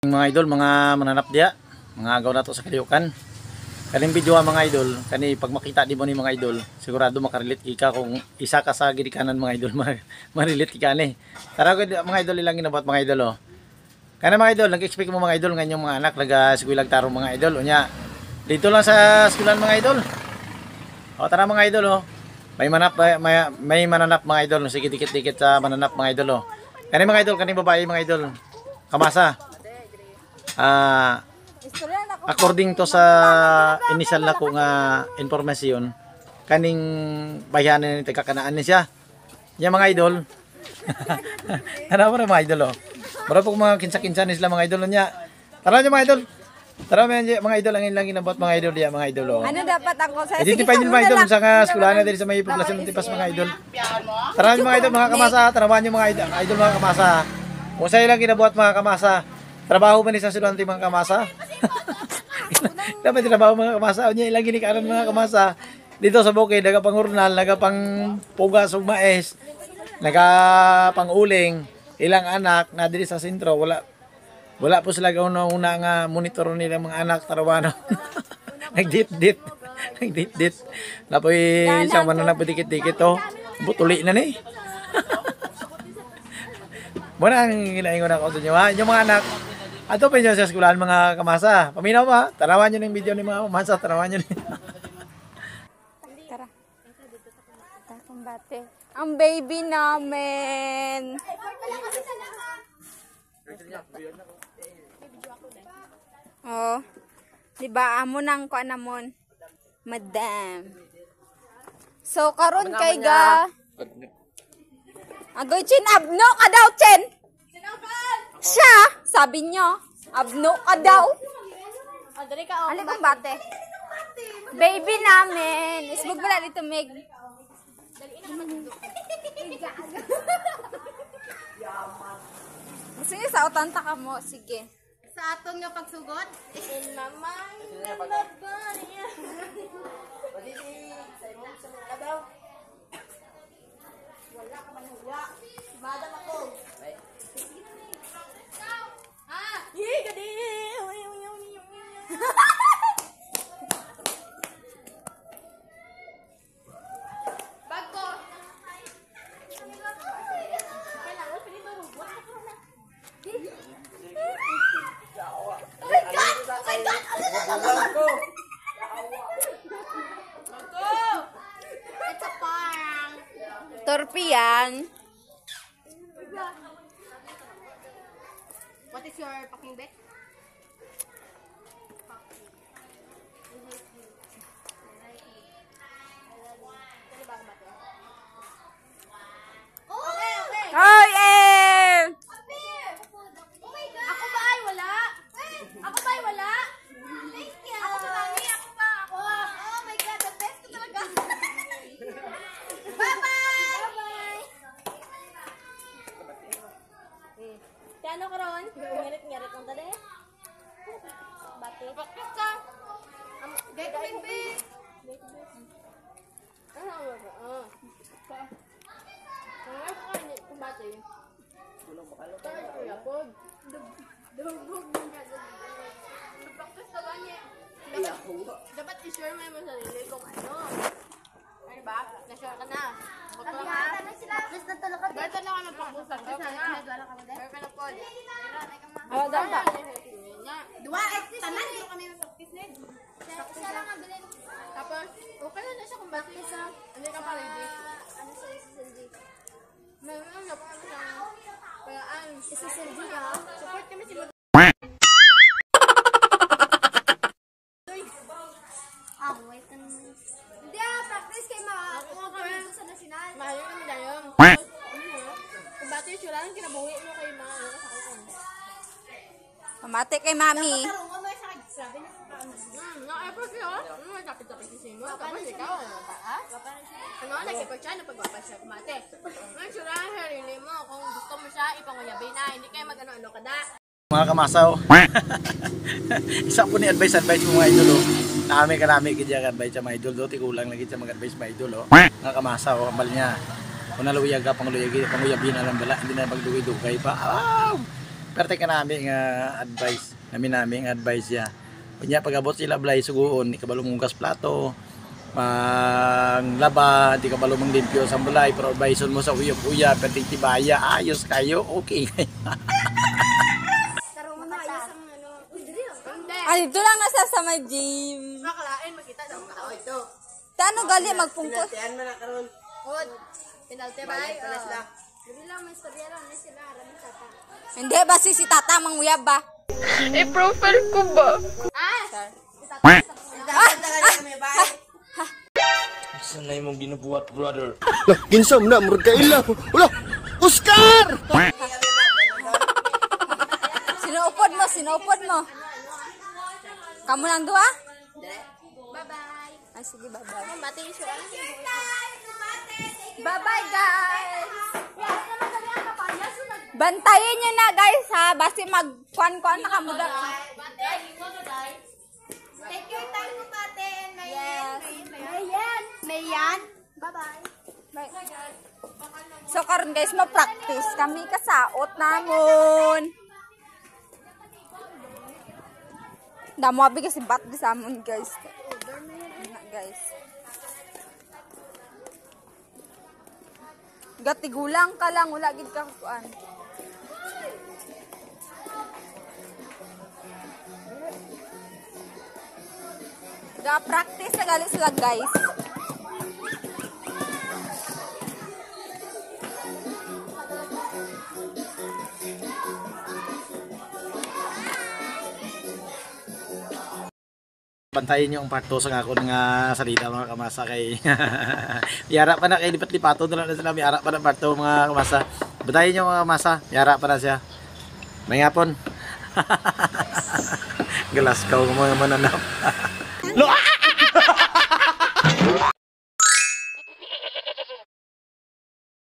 Mga idol, mga mananap diya, mga agaw na to sa kaliukan. Kaning video mga idol, kani pag makita di mo ni mga idol, sigurado makarelate ka kung isa ka sa gidikanan mga idol, ma-relate ka ni. Tara mga idol, ilang ginabot mga idol oh. Kana mga idol, nag-expect mo mga idol nganyong mga anak nag-eskwela tarong mga idol unya. Dito lang sa eskwelahan mga idol. O tara mga idol oh. May mananap mga idol, sige dikit-dikit sa mananap mga idol oh. Kani mga idol, kani babae mga idol. Kamasa. According to sa initial na ko nga informasyon, kaning bayanan ni taga-kanaan ni siya. Nya mga idol. Ano ba mga idol oh? Para po mga kinsa-kinsa ni sila mga idol niya. Tara niyo mga idol. Tara mga idol, ang ilang ginabot mga idol diya mga idol oh. Ano dapat ako sa identify niyo mga idol sa eskwelahan na diri sa may populasyon ng Tipas mga idol. Tara niyo mga idol, mga kamasa, tarawan niyo mga idol mga kamasa. Kung sa ilang ginabuhat mga kamasa, trabaho ba ni sa estudyante mga kamasa? Dapat trabaho mga kamasa. Unya ilang ginikaran mga kamasa. Dito sa bukid, nagapang urnal, nagapang pugas ug maes, nagapanguling, ilang anak na diri sa sentro, wala po sila una nga monitor nila mga anak tarawano. Nagdit-dit. Napoy sa man na dikit-dikit to. Butuli na ni. Muna ang ilaingon ako sa inyo ha. Yung mga anak, ato pa nyo sa eskwelahan mga kamasa. Paminaw ba? Tarawan nyo ng video ni mga kamasa. Tarawan nyo. Tara. Kumbate. Ang baby namin. Oh. Diba? Amo nang ko anamon. Madam. So, karon kay ga. Agoy, Chin, abno ka daw, Chin! Siya, sabi niyo, abno ka daw. Ali kong bate. Baby namin. Isbog pala dito, Meg. Gusto niyo sa utanta ka mo, sige. Sa atong nga pagsugot, in my mind, wala ka man huwa. Madam ako. Ah! Yee, gadi! Bago! Kailangan pinito huwa. Oh my God! Oh my God! Bago! It's a parang. Torpian. What is your packing bag? Okay. Hoy, eh! Oh my God! Ako ba ay wala? Ako ba ay wala? Thank you! Ako ba mami? Ako ba? Ako! Oh my God! The best ko talaga! Bye-bye! Bye-bye! Kano ka ron? Ngarit-ngarit ng tali? Bati? Bakit ka? Gay ko rin, be! Ano ang wala? Ang wala ka kung bati? Pero ito yapod. Dubog ng gagawin. Practice ka ganyan. Dapat i-share mo yung sarili kung ano. Ano ba? Na-share ka na. Pagkakata na sila. Practice na talaga. Gata na ka ng practice. Practice na nga. Share ka na po. Ano daw ba? Dua, tanan nyo kami ng practice na. Practice na lang ang bilin. Tapos, okay na siya kung practice na. Hindi ka pa ready. Ano sa SSLD? Meron na pa siya. Kayaan. SSLD ha? Support kami si wait ka naman. Hindi practice kayo makakuha kami sa national. Mahal yung namin na yun. Kung bati yung sura, kinabuhi mo kayo mga ano sa akin. Pamate kay mami. Tarong mo sa akin. Sabi niya sa akin. Na-effort siya. Kapit-kapit si Simo. Tapos ikaw, ano, nag-effort siya, napagwapas siya kumate. Ang sura, harili mo. Kung gusto mo siya, ipanguyabi na. Hindi kayo mag-ano-ano ka da. Mga kamasaw. Isa po ni advice mo mga idol oh. Nami kidya advice sa mga idol do, ti kulang lagi sa mag-advice mga idol oh. Mga kamasaw, ambal niya. Kung naluyag ka pang luyabi na lang bala, hindi na magdugay-dugay pa. Pero ka namin nga advice. Namin advice ya. Kunya pag-abot sila blay suguon, di ka balo mong gas plato, laba, di ka balo mong limpyo sa bulay, pero adviceon mo sa uyab-uyab, perting tibaya, ayos kayo, okay. Ay, dito lang nasa sa may gym. Makalain, makita daw tao ito. Tano gali magpungkot? Tiyan mo na karon. Hod. Pinalte ba? Dili lang may storya lang ni sila aram sa tata. Hindi ba si tata manguyab ba? I-profile ko ba? Sanay mong ginubuhat, brother. Lah, ginsam na, murag kaila. Wala, Oscar! Sinuupod mo. Kamu lang dua? Bye-bye. Ay, sige, bye-bye. Mabati siya. Bye-bye, guys! Bantayin nyo na, guys, ha? Basta mag-kuan-kuan na kamuda. Take your time mo, Pate. Yes. Mayan. Bye-bye. Bye. So, karon guys, ma-practice kami kasaot namon. Damo abi kasi bat di sa amon, guys. Guys. Gatigulang ka lang, wala gid ka kuan. Ga-practice na gali sila, guys. Pantayin nyo ang part 2 sa ako ng salita mga kamasa kay yara pa na kay lipat-lipato na lang sila, yara pa na part 2 mga kamasa. Bantayin nyo mga kamasa, yara pa na siya. May ngapon. Galas ka mga mananap.